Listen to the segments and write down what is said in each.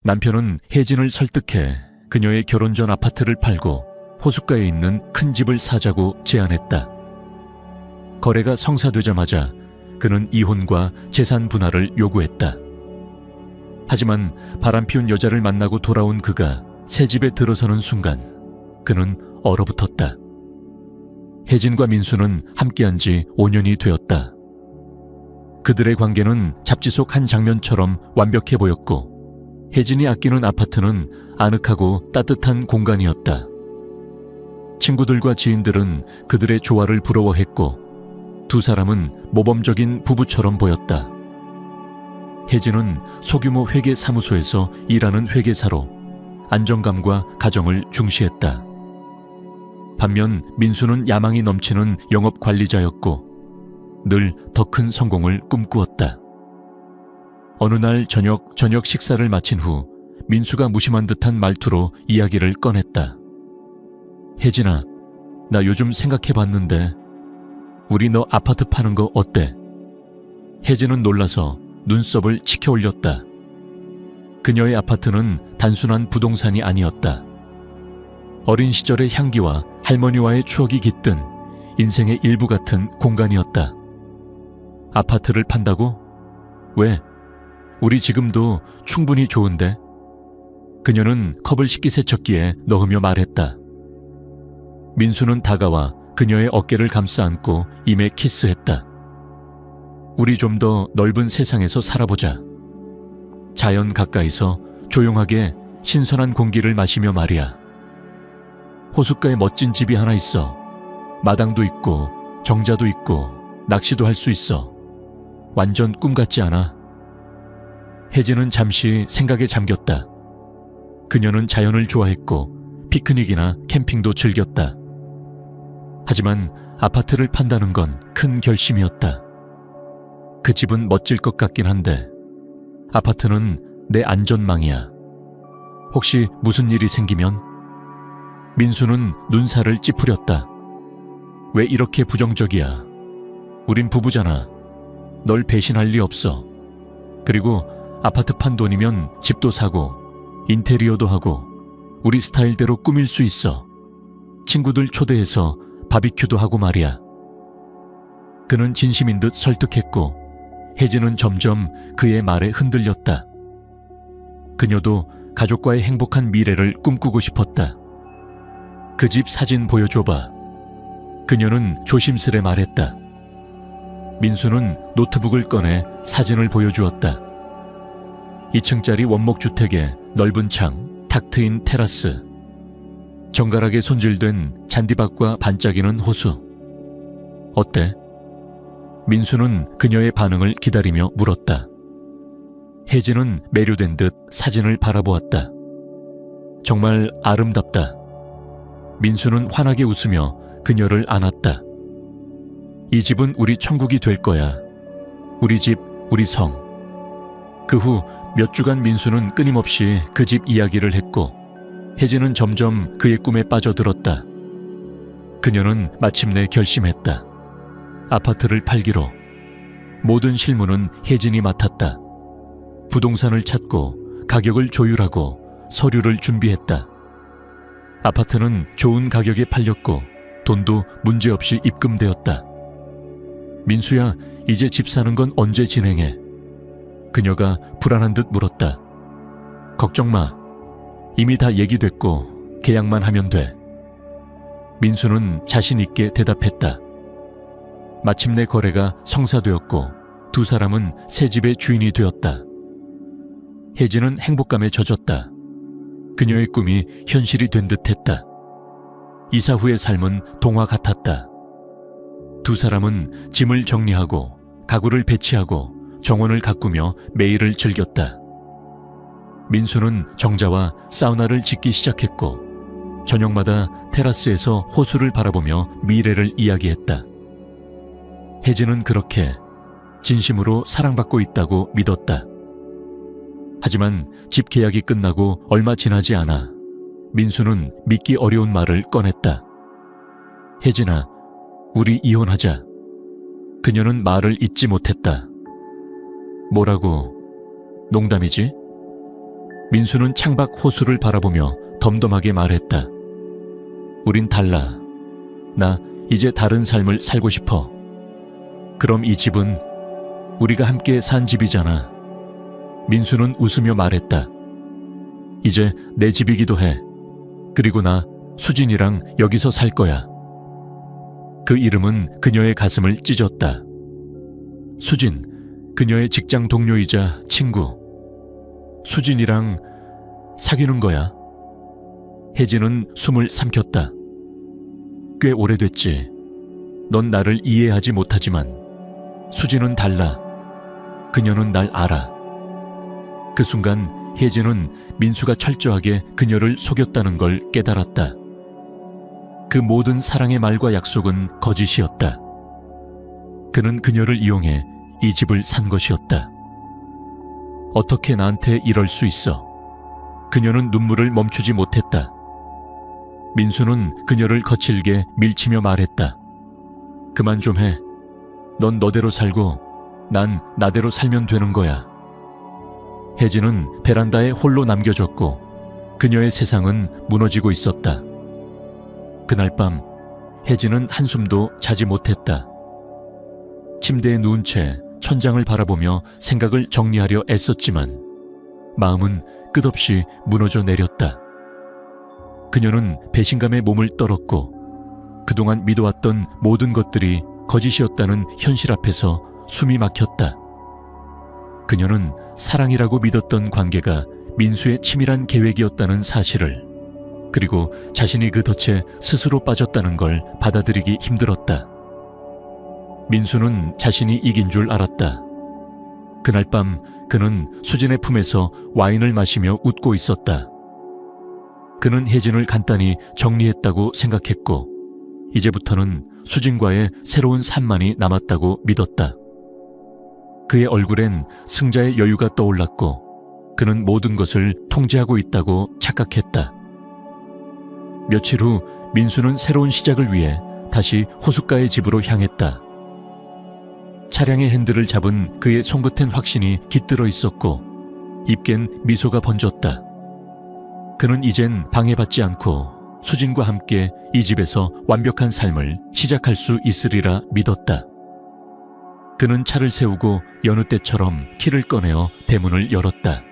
남편은 혜진을 설득해 그녀의 결혼 전 아파트를 팔고 호숫가에 있는 큰 집을 사자고 제안했다. 거래가 성사되자마자 그는 이혼과 재산 분할을 요구했다. 하지만 바람피운 여자를 만나고 돌아온 그가 새 집에 들어서는 순간 그는 얼어붙었다. 혜진과 민수는 함께한 지 5년이 되었다. 그들의 관계는 잡지 속 한 장면처럼 완벽해 보였고 혜진이 아끼는 아파트는 아늑하고 따뜻한 공간이었다. 친구들과 지인들은 그들의 조화를 부러워했고 두 사람은 모범적인 부부처럼 보였다. 혜진은 소규모 회계사무소에서 일하는 회계사로 안정감과 가정을 중시했다. 반면 민수는 야망이 넘치는 영업관리자였고 늘 더 큰 성공을 꿈꾸었다. 어느 날 저녁 식사를 마친 후 민수가 무심한 듯한 말투로 이야기를 꺼냈다. 혜진아, 나 요즘 생각해봤는데 우리 너 아파트 파는 거 어때? 혜진은 놀라서 눈썹을 치켜 올렸다. 그녀의 아파트는 단순한 부동산이 아니었다. 어린 시절의 향기와 할머니와의 추억이 깃든 인생의 일부 같은 공간이었다. 아파트를 판다고? 왜? 우리 지금도 충분히 좋은데? 그녀는 컵을 식기세척기에 넣으며 말했다. 민수는 다가와 그녀의 어깨를 감싸 안고 입에 키스했다. 우리 좀 더 넓은 세상에서 살아보자. 자연 가까이서 조용하게 신선한 공기를 마시며 말이야. 호숫가에 멋진 집이 하나 있어. 마당도 있고 정자도 있고 낚시도 할 수 있어. 완전 꿈 같지 않아? 혜진은 잠시 생각에 잠겼다. 그녀는 자연을 좋아했고 피크닉이나 캠핑도 즐겼다. 하지만 아파트를 판다는 건 큰 결심이었다. 그 집은 멋질 것 같긴 한데 아파트는 내 안전망이야. 혹시 무슨 일이 생기면? 민수는 눈살을 찌푸렸다. 왜 이렇게 부정적이야? 우린 부부잖아. 널 배신할 리 없어. 그리고 아파트 판 돈이면 집도 사고 인테리어도 하고 우리 스타일대로 꾸밀 수 있어. 친구들 초대해서 바비큐도 하고 말이야. 그는 진심인 듯 설득했고 혜진은 점점 그의 말에 흔들렸다. 그녀도 가족과의 행복한 미래를 꿈꾸고 싶었다. 그 집 사진 보여줘봐. 그녀는 조심스레 말했다. 민수는 노트북을 꺼내 사진을 보여주었다. 2층짜리 원목주택에 넓은 창, 탁 트인 테라스, 정갈하게 손질된 잔디밭과 반짝이는 호수. 어때? 민수는 그녀의 반응을 기다리며 물었다. 혜진은 매료된 듯 사진을 바라보았다. 정말 아름답다. 민수는 환하게 웃으며 그녀를 안았다. 이 집은 우리 천국이 될 거야. 우리 집, 우리 성. 그 후 몇 주간 민수는 끊임없이 그 집 이야기를 했고 혜진은 점점 그의 꿈에 빠져들었다. 그녀는 마침내 결심했다. 아파트를 팔기로. 모든 실무는 혜진이 맡았다. 부동산을 찾고 가격을 조율하고 서류를 준비했다. 아파트는 좋은 가격에 팔렸고 돈도 문제없이 입금되었다. 민수야, 이제 집 사는 건 언제 진행해? 그녀가 불안한 듯 물었다. 걱정 마. 이미 다 얘기됐고 계약만 하면 돼. 민수는 자신 있게 대답했다. 마침내 거래가 성사되었고 두 사람은 새 집의 주인이 되었다. 혜진은 행복감에 젖었다. 그녀의 꿈이 현실이 된 듯했다. 이사 후의 삶은 동화 같았다. 두 사람은 짐을 정리하고 가구를 배치하고 정원을 가꾸며 매일을 즐겼다. 민수는 정자와 사우나를 짓기 시작했고 저녁마다 테라스에서 호수를 바라보며 미래를 이야기했다. 혜진은 그렇게 진심으로 사랑받고 있다고 믿었다. 하지만 집 계약이 끝나고 얼마 지나지 않아 민수는 믿기 어려운 말을 꺼냈다. 혜진아, 우리 이혼하자. 그녀는 말을 잇지 못했다. 뭐라고? 농담이지? 민수는 창밖 호수를 바라보며 덤덤하게 말했다. 우린 달라. 나 이제 다른 삶을 살고 싶어. 그럼 이 집은 우리가 함께 산 집이잖아. 민수는 웃으며 말했다. 이제 내 집이기도 해. 그리고 나 수진이랑 여기서 살 거야. 그 이름은 그녀의 가슴을 찢었다. 수진, 그녀의 직장 동료이자 친구. 수진이랑 사귀는 거야. 혜진은 숨을 삼켰다. 꽤 오래됐지. 넌 나를 이해하지 못하지만 수진은 달라. 그녀는 날 알아. 그 순간 혜진은 민수가 철저하게 그녀를 속였다는 걸 깨달았다. 그 모든 사랑의 말과 약속은 거짓이었다. 그는 그녀를 이용해 이 집을 산 것이었다. 어떻게 나한테 이럴 수 있어? 그녀는 눈물을 멈추지 못했다. 민수는 그녀를 거칠게 밀치며 말했다. 그만 좀 해. 넌 너대로 살고 난 나대로 살면 되는 거야. 혜진은 베란다에 홀로 남겨졌고 그녀의 세상은 무너지고 있었다. 그날 밤 혜진은 한숨도 자지 못했다. 침대에 누운 채 천장을 바라보며 생각을 정리하려 애썼지만 마음은 끝없이 무너져 내렸다. 그녀는 배신감에 몸을 떨었고 그동안 믿어왔던 모든 것들이 거짓이었다는 현실 앞에서 숨이 막혔다. 그녀는 사랑이라고 믿었던 관계가 민수의 치밀한 계획이었다는 사실을, 그리고 자신이 그 덫에 스스로 빠졌다는 걸 받아들이기 힘들었다. 민수는 자신이 이긴 줄 알았다. 그날 밤 그는 수진의 품에서 와인을 마시며 웃고 있었다. 그는 혜진을 간단히 정리했다고 생각했고 이제부터는 수진과의 새로운 삶만이 남았다고 믿었다. 그의 얼굴엔 승자의 여유가 떠올랐고 그는 모든 것을 통제하고 있다고 착각했다. 며칠 후 민수는 새로운 시작을 위해 다시 호숫가의 집으로 향했다. 차량의 핸들을 잡은 그의 손끝엔 확신이 깃들어 있었고 입겐 미소가 번졌다. 그는 이젠 방해받지 않고 수진과 함께 이 집에서 완벽한 삶을 시작할 수 있으리라 믿었다. 그는 차를 세우고 여느 때처럼 키를 꺼내어 대문을 열었다.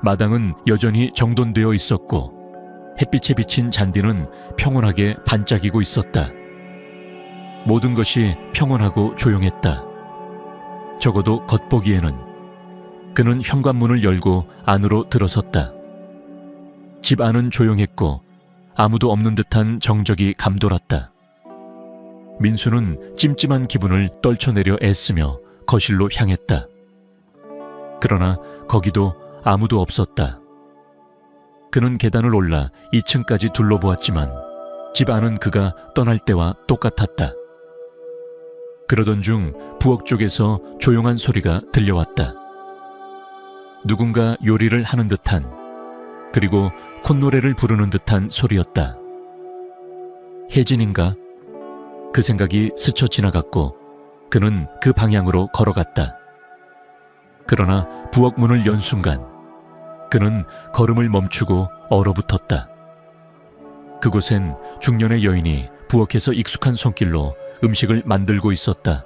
마당은 여전히 정돈되어 있었고 햇빛에 비친 잔디는 평온하게 반짝이고 있었다. 모든 것이 평온하고 조용했다. 적어도 겉보기에는. 그는 현관문을 열고 안으로 들어섰다. 집 안은 조용했고 아무도 없는 듯한 정적이 감돌았다. 민수는 찜찜한 기분을 떨쳐내려 애쓰며 거실로 향했다. 그러나 거기도 아무도 없었다. 그는 계단을 올라 2층까지 둘러보았지만 집 안은 그가 떠날 때와 똑같았다. 그러던 중 부엌 쪽에서 조용한 소리가 들려왔다. 누군가 요리를 하는 듯한, 그리고 콧노래를 부르는 듯한 소리였다. 혜진인가? 그 생각이 스쳐 지나갔고 그는 그 방향으로 걸어갔다. 그러나 부엌 문을 연 순간 그는 걸음을 멈추고 얼어붙었다. 그곳엔 중년의 여인이 부엌에서 익숙한 손길로 음식을 만들고 있었다.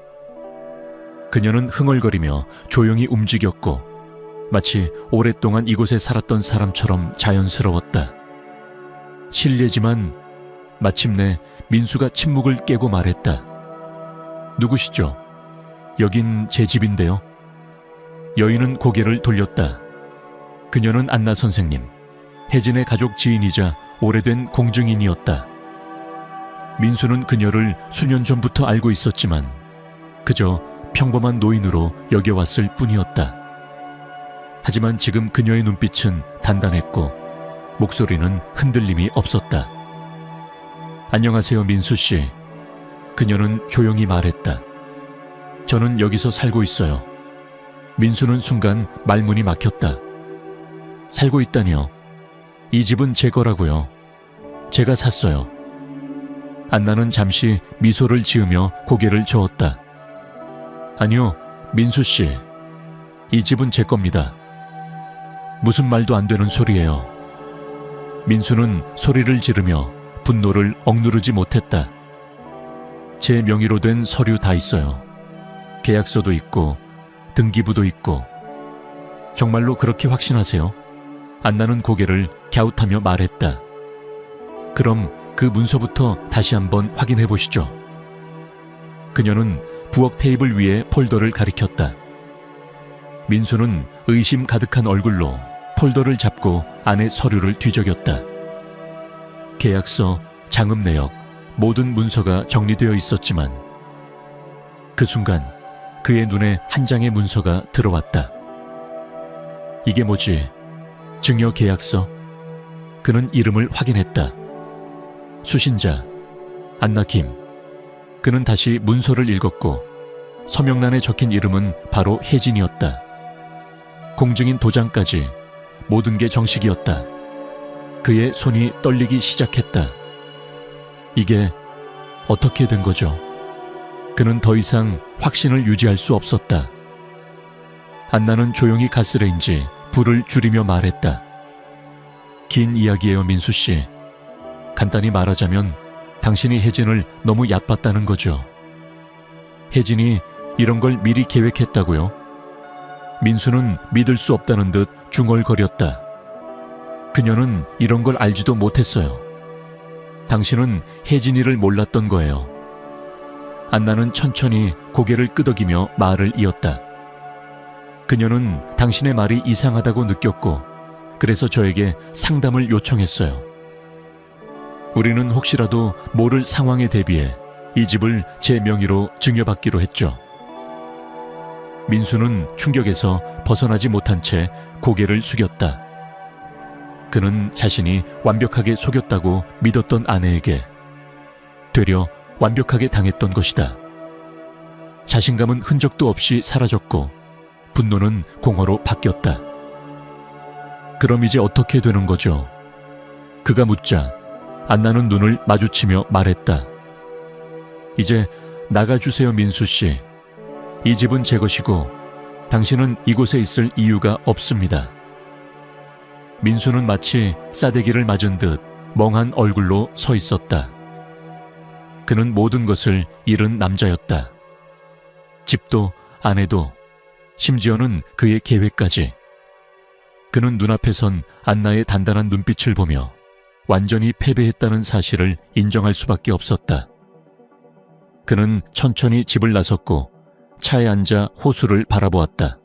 그녀는 흥얼거리며 조용히 움직였고 마치 오랫동안 이곳에 살았던 사람처럼 자연스러웠다. 실례지만 마침내 민수가 침묵을 깨고 말했다. 누구시죠? 여긴 제 집인데요. 여인은 고개를 돌렸다. 그녀는 안나 선생님, 혜진의 가족 지인이자 오래된 공증인이었다. 민수는 그녀를 수년 전부터 알고 있었지만 그저 평범한 노인으로 여겨왔을 뿐이었다. 하지만 지금 그녀의 눈빛은 단단했고 목소리는 흔들림이 없었다. 안녕하세요, 민수씨. 그녀는 조용히 말했다. 저는 여기서 살고 있어요. 민수는 순간 말문이 막혔다. 살고 있다니요? 이 집은 제 거라고요. 제가 샀어요. 안나는 잠시 미소를 지으며 고개를 저었다. 아니요, 민수씨. 이 집은 제 겁니다. 무슨 말도 안 되는 소리예요. 민수는 소리를 지르며 분노를 억누르지 못했다. 제 명의로 된 서류 다 있어요. 계약서도 있고 등기부도 있고. 정말로 그렇게 확신하세요? 안나는 고개를 갸웃하며 말했다. 그럼 그 문서부터 다시 한번 확인해 보시죠. 그녀는 부엌 테이블 위에 폴더를 가리켰다. 민수는 의심 가득한 얼굴로 폴더를 잡고 안에 서류를 뒤적였다. 계약서, 장업 내역, 모든 문서가 정리되어 있었지만 그 순간 그의 눈에 한 장의 문서가 들어왔다. 이게 뭐지? 증여 계약서? 그는 이름을 확인했다. 수신자, 안나김. 그는 다시 문서를 읽었고 서명란에 적힌 이름은 바로 혜진이었다. 공증인 도장까지 모든 게 정식이었다. 그의 손이 떨리기 시작했다. 이게 어떻게 된 거죠? 그는 더 이상 확신을 유지할 수 없었다. 안나는 조용히 가스레인지 불을 줄이며 말했다. 긴 이야기예요, 민수 씨. 간단히 말하자면 당신이 혜진을 너무 얕봤다는 거죠. 혜진이 이런 걸 미리 계획했다고요? 민수는 믿을 수 없다는 듯 중얼거렸다. 그녀는 이런 걸 알지도 못했어요. 당신은 혜진이를 몰랐던 거예요. 안나는 천천히 고개를 끄덕이며 말을 이었다. 그녀는 당신의 말이 이상하다고 느꼈고 그래서 저에게 상담을 요청했어요. 우리는 혹시라도 모를 상황에 대비해 이 집을 제 명의로 증여받기로 했죠. 민수는 충격에서 벗어나지 못한 채 고개를 숙였다. 그는 자신이 완벽하게 속였다고 믿었던 아내에게 되려 완벽하게 당했던 것이다. 자신감은 흔적도 없이 사라졌고 분노는 공허로 바뀌었다. 그럼 이제 어떻게 되는 거죠? 그가 묻자 안나는 눈을 마주치며 말했다. 이제 나가주세요, 민수 씨. 이 집은 제 것이고 당신은 이곳에 있을 이유가 없습니다. 민수는 마치 싸대기를 맞은 듯 멍한 얼굴로 서 있었다. 그는 모든 것을 잃은 남자였다. 집도 아내도 심지어는 그의 계획까지. 그는 눈앞에선 안나의 단단한 눈빛을 보며 완전히 패배했다는 사실을 인정할 수밖에 없었다. 그는 천천히 집을 나섰고 차에 앉아 호수를 바라보았다.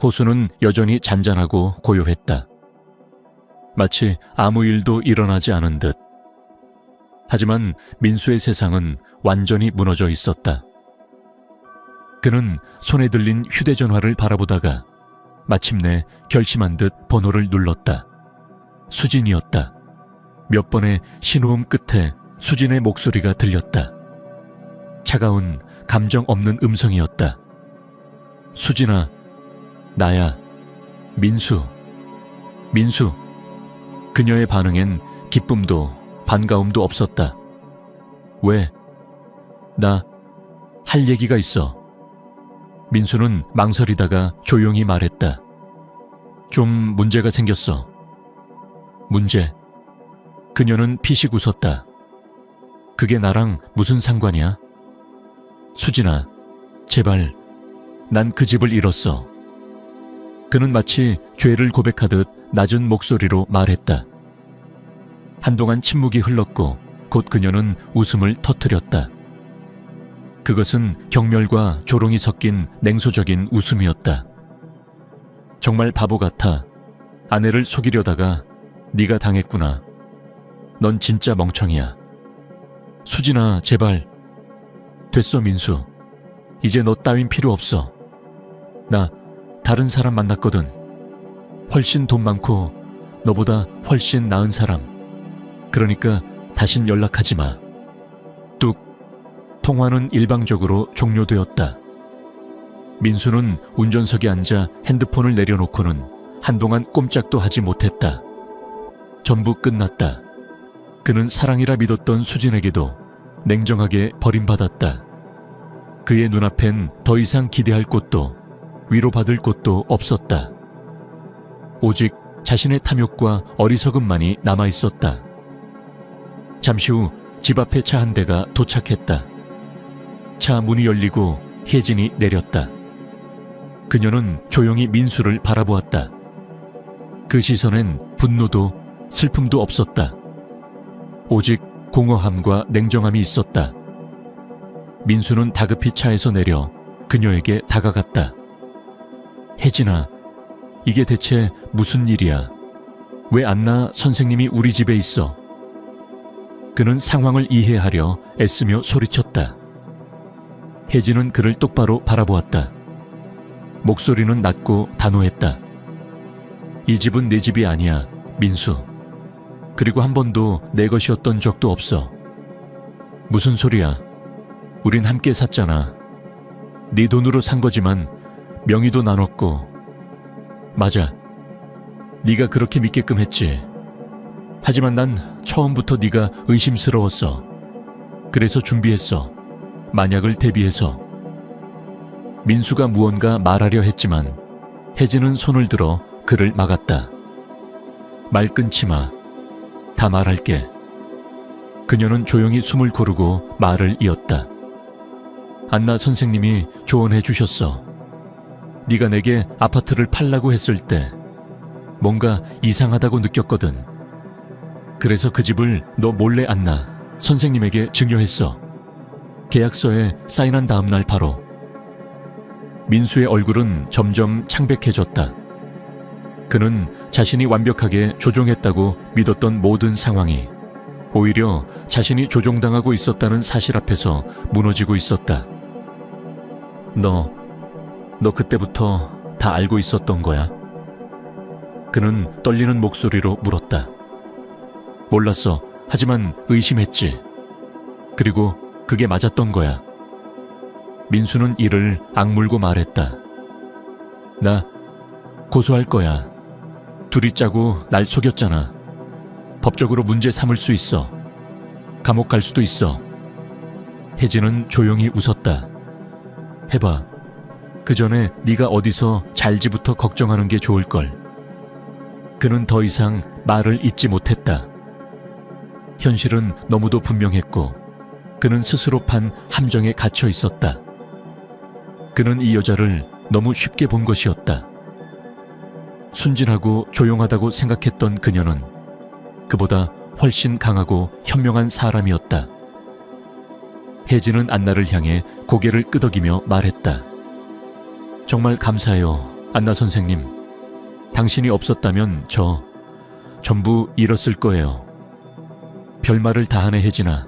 호수는 여전히 잔잔하고 고요했다. 마치 아무 일도 일어나지 않은 듯. 하지만 민수의 세상은 완전히 무너져 있었다. 그는 손에 들린 휴대전화를 바라보다가 마침내 결심한 듯 번호를 눌렀다. 수진이었다. 몇 번의 신호음 끝에 수진의 목소리가 들렸다. 차가운 감정 없는 음성이었다. 수진아, 나야. 민수. 민수. 그녀의 반응엔 기쁨도 반가움도 없었다. 왜? 나 할 얘기가 있어. 민수는 망설이다가 조용히 말했다. 좀 문제가 생겼어. 문제? 그녀는 피식 웃었다. 그게 나랑 무슨 상관이야? 수진아, 제발, 난 그 집을 잃었어. 그는 마치 죄를 고백하듯 낮은 목소리로 말했다. 한동안 침묵이 흘렀고 곧 그녀는 웃음을 터뜨렸다. 그것은 경멸과 조롱이 섞인 냉소적인 웃음이었다. 정말 바보 같아. 아내를 속이려다가 네가 당했구나. 넌 진짜 멍청이야. 수진아, 제발. 됐어, 민수. 이제 너 따윈 필요 없어. 나 다른 사람 만났거든. 훨씬 돈 많고 너보다 훨씬 나은 사람. 그러니까 다신 연락하지 마. 뚝. 통화는 일방적으로 종료되었다. 민수는 운전석에 앉아 핸드폰을 내려놓고는 한동안 꼼짝도 하지 못했다. 전부 끝났다. 그는 사랑이라 믿었던 수진에게도 냉정하게 버림받았다. 그의 눈앞엔 더 이상 기대할 곳도 위로받을 곳도 없었다. 오직 자신의 탐욕과 어리석음만이 남아있었다. 잠시 후 집 앞에 차 한 대가 도착했다. 차 문이 열리고 혜진이 내렸다. 그녀는 조용히 민수를 바라보았다. 그 시선엔 분노도 슬픔도 없었다. 오직 공허함과 냉정함이 있었다. 민수는 다급히 차에서 내려 그녀에게 다가갔다. 혜진아, 이게 대체 무슨 일이야? 왜 안나 선생님이 우리 집에 있어? 그는 상황을 이해하려 애쓰며 소리쳤다. 혜진은 그를 똑바로 바라보았다. 목소리는 낮고 단호했다. 이 집은 내 집이 아니야, 민수. 그리고 한 번도 내 것이었던 적도 없어. 무슨 소리야? 우린 함께 샀잖아. 네 돈으로 산 거지만 명의도 나눴고. 맞아. 네가 그렇게 믿게끔 했지. 하지만 난 처음부터 네가 의심스러웠어. 그래서 준비했어. 만약을 대비해서. 민수가 무언가 말하려 했지만 혜진은 손을 들어 그를 막았다. 말 끊지 마. 다 말할게. 그녀는 조용히 숨을 고르고 말을 이었다. 안나 선생님이 조언해 주셨어. 네가 내게 아파트를 팔라고 했을 때 뭔가 이상하다고 느꼈거든. 그래서 그 집을 너 몰래 안나 선생님에게 증여했어. 계약서에 사인한 다음 날 바로. 민수의 얼굴은 점점 창백해졌다. 그는 자신이 완벽하게 조종했다고 믿었던 모든 상황이 오히려 자신이 조종당하고 있었다는 사실 앞에서 무너지고 있었다. 너 그때부터 다 알고 있었던 거야? 그는 떨리는 목소리로 물었다. 몰랐어. 하지만 의심했지. 그리고 그게 맞았던 거야. 민수는 이를 악물고 말했다. 나 고소할 거야. 둘이 짜고 날 속였잖아. 법적으로 문제 삼을 수 있어. 감옥 갈 수도 있어. 혜진은 조용히 웃었다. 해봐. 그 전에 네가 어디서 잘지부터 걱정하는 게 좋을걸. 그는 더 이상 말을 잇지 못했다. 현실은 너무도 분명했고 그는 스스로 판 함정에 갇혀 있었다. 그는 이 여자를 너무 쉽게 본 것이었다. 순진하고 조용하다고 생각했던 그녀는 그보다 훨씬 강하고 현명한 사람이었다. 혜진은 안나를 향해 고개를 끄덕이며 말했다. 정말 감사해요, 안나 선생님. 당신이 없었다면 저 전부 잃었을 거예요. 별말을 다 하네, 혜진아.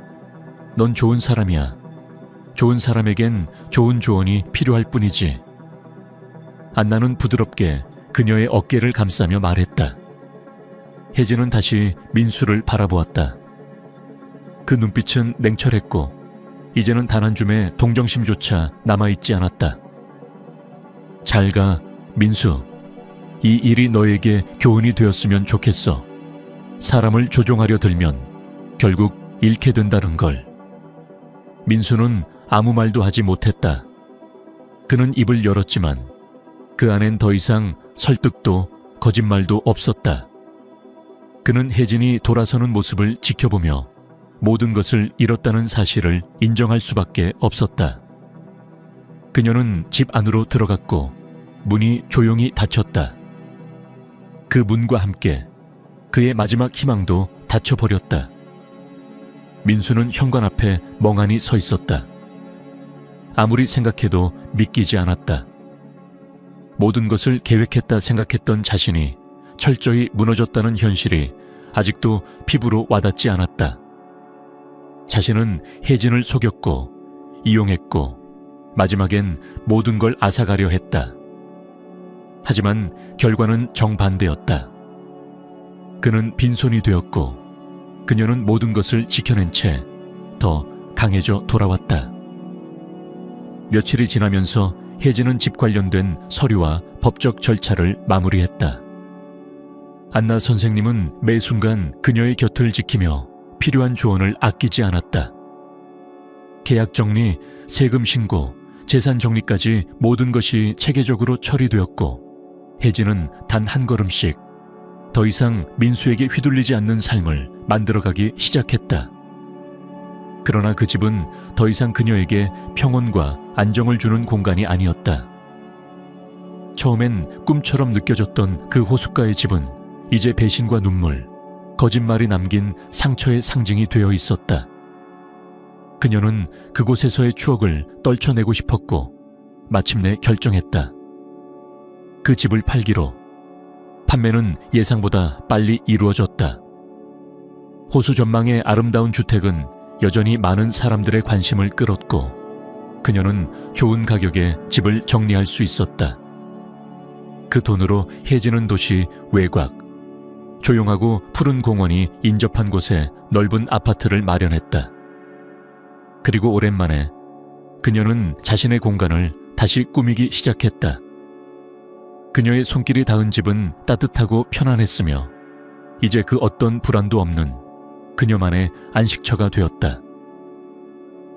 넌 좋은 사람이야. 좋은 사람에겐 좋은 조언이 필요할 뿐이지. 안나는 부드럽게 그녀의 어깨를 감싸며 말했다. 혜진은 다시 민수를 바라보았다. 그 눈빛은 냉철했고 이제는 단 한 줌의 동정심조차 남아있지 않았다. 잘 가, 민수. 이 일이 너에게 교훈이 되었으면 좋겠어. 사람을 조종하려 들면 결국 잃게 된다는 걸. 민수는 아무 말도 하지 못했다. 그는 입을 열었지만 그 안엔 더 이상 설득도 거짓말도 없었다. 그는 혜진이 돌아서는 모습을 지켜보며 모든 것을 잃었다는 사실을 인정할 수밖에 없었다. 그녀는 집 안으로 들어갔고 문이 조용히 닫혔다. 그 문과 함께 그의 마지막 희망도 닫혀버렸다. 민수는 현관 앞에 멍하니 서 있었다. 아무리 생각해도 믿기지 않았다. 모든 것을 계획했다 생각했던 자신이 철저히 무너졌다는 현실이 아직도 피부로 와닿지 않았다. 자신은 혜진을 속였고 이용했고 마지막엔 모든 걸 앗아가려 했다. 하지만 결과는 정반대였다. 그는 빈손이 되었고 그녀는 모든 것을 지켜낸 채 더 강해져 돌아왔다. 며칠이 지나면서 혜진은 집 관련된 서류와 법적 절차를 마무리했다. 안나 선생님은 매 순간 그녀의 곁을 지키며 필요한 조언을 아끼지 않았다. 계약 정리, 세금 신고, 재산 정리까지 모든 것이 체계적으로 처리되었고 혜진은 단 한 걸음씩 더 이상 민수에게 휘둘리지 않는 삶을 만들어가기 시작했다. 그러나 그 집은 더 이상 그녀에게 평온과 안정을 주는 공간이 아니었다. 처음엔 꿈처럼 느껴졌던 그 호숫가의 집은 이제 배신과 눈물, 거짓말이 남긴 상처의 상징이 되어 있었다. 그녀는 그곳에서의 추억을 떨쳐내고 싶었고 마침내 결정했다. 그 집을 팔기로. 판매는 예상보다 빨리 이루어졌다. 호수 전망의 아름다운 주택은 여전히 많은 사람들의 관심을 끌었고 그녀는 좋은 가격에 집을 정리할 수 있었다. 그 돈으로 혜진은 도시 외곽, 조용하고 푸른 공원이 인접한 곳에 넓은 아파트를 마련했다. 그리고 오랜만에 그녀는 자신의 공간을 다시 꾸미기 시작했다. 그녀의 손길이 닿은 집은 따뜻하고 편안했으며 이제 그 어떤 불안도 없는 그녀만의 안식처가 되었다.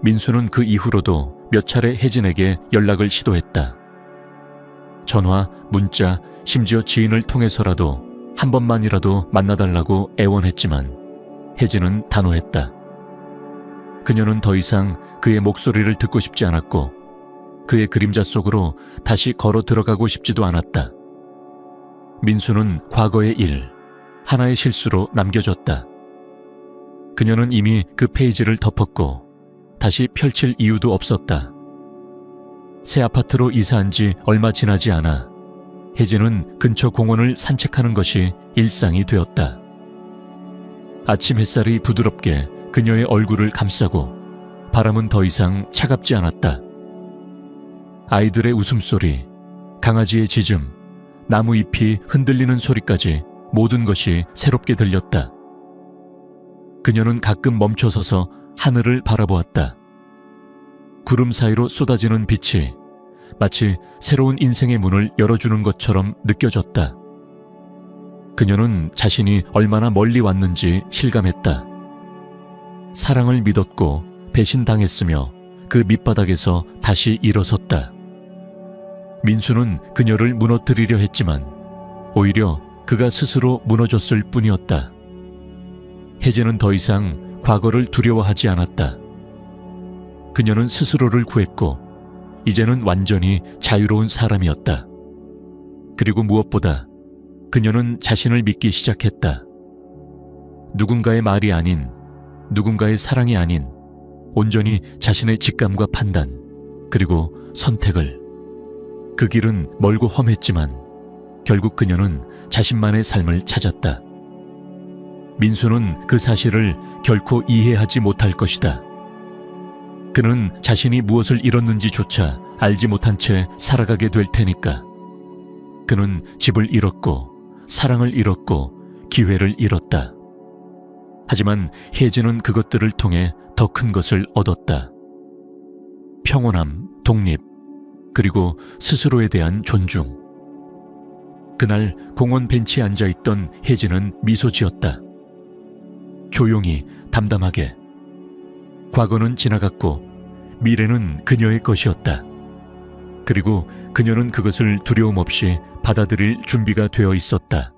민수는 그 이후로도 몇 차례 혜진에게 연락을 시도했다. 전화, 문자, 심지어 지인을 통해서라도 한 번만이라도 만나달라고 애원했지만 혜진은 단호했다. 그녀는 더 이상 그의 목소리를 듣고 싶지 않았고 그의 그림자 속으로 다시 걸어 들어가고 싶지도 않았다. 민수는 과거의 일, 하나의 실수로 남겨졌다. 그녀는 이미 그 페이지를 덮었고 다시 펼칠 이유도 없었다. 새 아파트로 이사한 지 얼마 지나지 않아 혜진은 근처 공원을 산책하는 것이 일상이 되었다. 아침 햇살이 부드럽게 그녀의 얼굴을 감싸고 바람은 더 이상 차갑지 않았다. 아이들의 웃음소리, 강아지의 짖음, 나무 잎이 흔들리는 소리까지 모든 것이 새롭게 들렸다. 그녀는 가끔 멈춰서서 하늘을 바라보았다. 구름 사이로 쏟아지는 빛이 마치 새로운 인생의 문을 열어주는 것처럼 느껴졌다. 그녀는 자신이 얼마나 멀리 왔는지 실감했다. 사랑을 믿었고 배신당했으며 그 밑바닥에서 다시 일어섰다. 민수는 그녀를 무너뜨리려 했지만 오히려 그가 스스로 무너졌을 뿐이었다. 혜진은 더 이상 과거를 두려워하지 않았다. 그녀는 스스로를 구했고 이제는 완전히 자유로운 사람이었다. 그리고 무엇보다 그녀는 자신을 믿기 시작했다. 누군가의 말이 아닌, 누군가의 사랑이 아닌 온전히 자신의 직감과 판단, 그리고 선택을. 그 길은 멀고 험했지만 결국 그녀는 자신만의 삶을 찾았다. 민수는 그 사실을 결코 이해하지 못할 것이다. 그는 자신이 무엇을 잃었는지조차 알지 못한 채 살아가게 될 테니까. 그는 집을 잃었고 사랑을 잃었고 기회를 잃었다. 하지만 혜진은 그것들을 통해 더 큰 것을 얻었다. 평온함, 독립, 그리고 스스로에 대한 존중. 그날 공원 벤치에 앉아있던 혜진은 미소 지었다. 조용히, 담담하게. 과거는 지나갔고 미래는 그녀의 것이었다. 그리고 그녀는 그것을 두려움 없이 받아들일 준비가 되어 있었다.